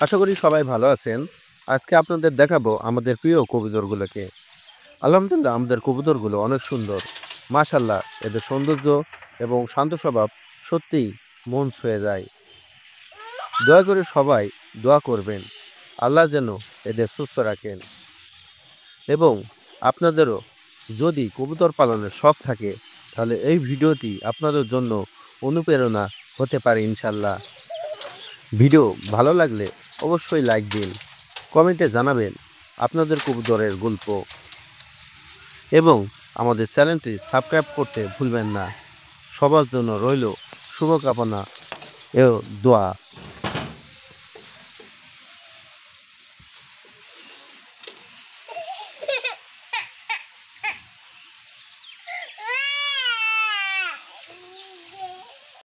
আশা করি সবাই ভালো আছেন। আজকে আপনাদের দেখাবো আমাদের প্রিয় কবুতরগুলোকে। আলহামদুলিল্লাহ আমাদের কবুতরগুলো অনেক সুন্দর। মাশাআল্লাহ এদের সৌন্দর্য এবং শান্ত স্বভাব সত্যিই মন ছুঁয়ে যায়। দয়া করে সবাই দোয়া করবেন। আল্লাহ যেন এদের সুস্থ রাখেন এবং আপনাদেরও যদি কবুতর পালনের শখ থাকে তাহলে এই ভিডিওটি আপনাদের জন্য অনুপ্রেরণা হতে পারে ইনশাআল্লাহ। ভিডিও ভালো লাগলে অবশ্যই লাইক দিন, কমেন্টে জানাবেন আপনাদের কবুতরের গল্প এবং আমাদের চ্যানেলটি সাবস্ক্রাইব করতে ভুলবেন না। সবার জন্য রইল শুভকামনা ও দোয়া।